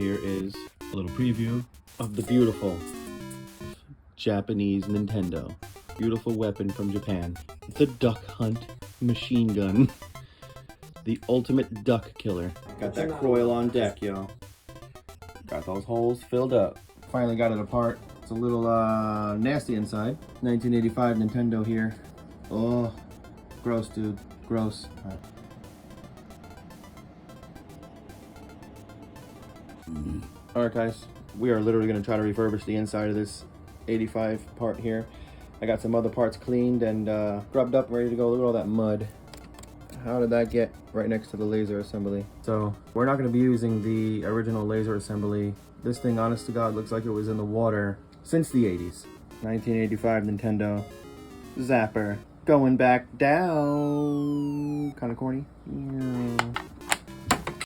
Here is a little preview of the beautiful Japanese Nintendo. Beautiful weapon from Japan. The Duck Hunt machine gun. The ultimate duck killer. Got that croil on deck, yo. Got those holes filled up. Finally got it apart. It's a little nasty inside. 1985 Nintendo here. Oh, gross, dude. Gross. Alright guys, we are literally going to try to refurbish the inside of this 85 part here. I got some other parts cleaned and scrubbed up, ready to go. Look at all that mud. How did that get right next to the laser assembly? So we're not going to be using the original laser assembly. This thing, honest to God, looks like it was in the water since the 80s. 1985 Nintendo Zapper going back down. Kind of corny. Yeah.